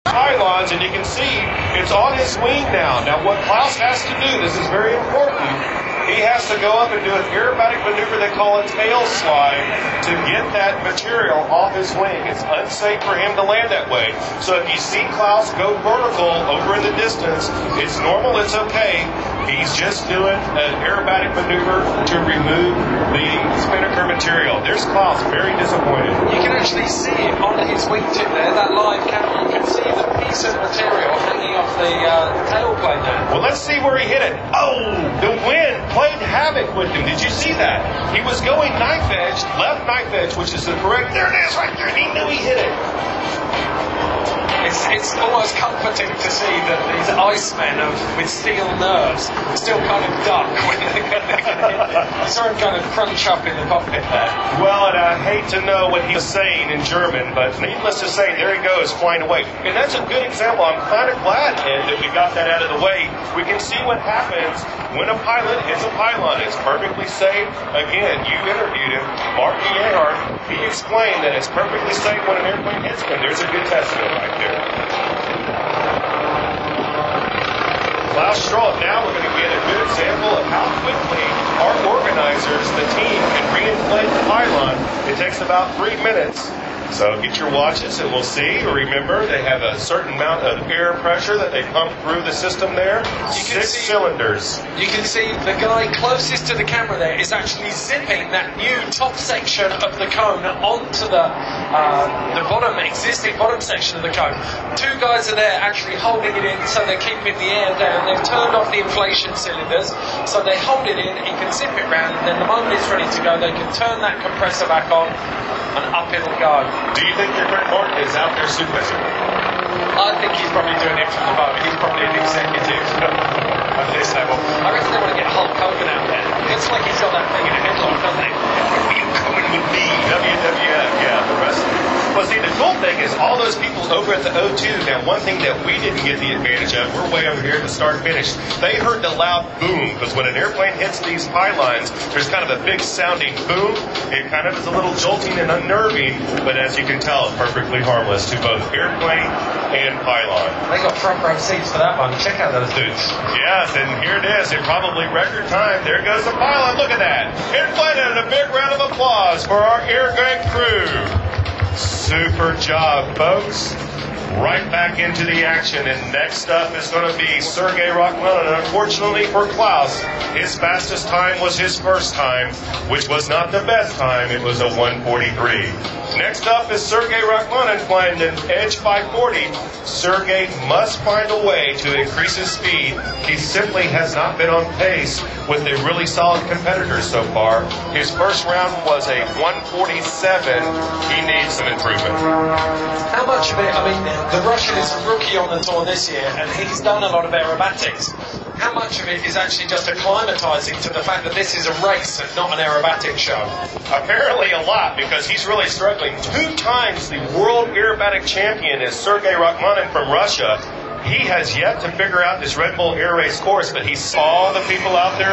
pylons, and you can see it's on his wing now. Now what Klaus has to do, this is very important, he has to go up and do an aerobatic maneuver they call a tail slide to get that material off his wing. It's unsafe for him to land that way. So if you see Klaus go vertical over in the distance, it's normal, it's okay. He's just doing an aerobatic maneuver to remove the spinnaker material. There's Klaus, very disappointed. You can actually see it on his wingtip there, that live camera. You can see the piece of material hanging off the tail plane there. Well, let's see where he hit it. Oh, the wind played havoc with him. Did you see that? He was going knife edge, left knife edge, which is the correct. There it is, right there. He knew he hit it. It's almost comforting to see that these icemen with steel nerves still kind of duck when they're going to hit it. You saw him kind of crunch up in the cockpit there. Well, and I hate to know what he was saying in German, but needless to say, there he goes, flying away. And that's a good example. I'm kind of glad, Ed, that we got that out of the way. We can see what happens when a pilot hits a pylon. It's perfectly safe. Again, you interviewed him, Mark Earhart. He explained that it's perfectly safe when an airplane hits one. There's a good testament right there. Klaus Stroll, now we're going to get a good example of how quickly our organizers, the team, can reinflate the pylon. It takes about 3 minutes. So get your watches and we'll see. Remember, they have a certain amount of air pressure that they pump through the system there. 6 cylinders. You can see the guy closest to the camera there is actually zipping that new top section of the cone onto the existing bottom section of the cone. 2 guys are there actually holding it in, so they're keeping the air down. They've turned off the inflation cylinders, so they hold it in, it can zip it round, and then the moment it's ready to go, they can turn that compressor back on, and up it'll go. Do you think your Greg Martin is out there supervising? I think he's probably doing it from the boat. He's probably an executive at this level. I reckon they want to get Hulk Hogan out there. It's like he's got that thing in a headlock, doesn't he? Are you coming with me? WWF, yeah, the rest. Well, see, the cool thing is all those people over at the O2, now one thing that we didn't get the advantage of, we're way over here at the start-finish, they heard the loud boom, because when an airplane hits these pylons, there's kind of a big sounding boom. It kind of is a little jolting and unnerving, but as you can tell, it's perfectly harmless to both airplane and pylon. They got front row seats for that one. Check out those dudes. Yes, and here it is. In probably record time, there goes the pylon. Look at that. Inflated, and a big round of applause for our Air Gang crew. Super job, folks. Right back into the action, and next up is going to be Sergei Rachmanin. And unfortunately for Klaus, his fastest time was his first time, which was not the best time. It was a 1:43. Next up is Sergei Rachmanin flying an Edge 540. Sergei must find a way to increase his speed. He simply has not been on pace with the really solid competitors so far. His first round was a 1:47. He needs some improvement. How much of it, I mean, the Russian is a rookie on the tour this year, and he's done a lot of aerobatics. How much of it is actually just acclimatizing to the fact that this is a race and not an aerobatic show? Apparently a lot, because he's really struggling. 2 times the world aerobatic champion is Sergei Rachmanin from Russia. He has yet to figure out this Red Bull Air Race course, but he saw the people out there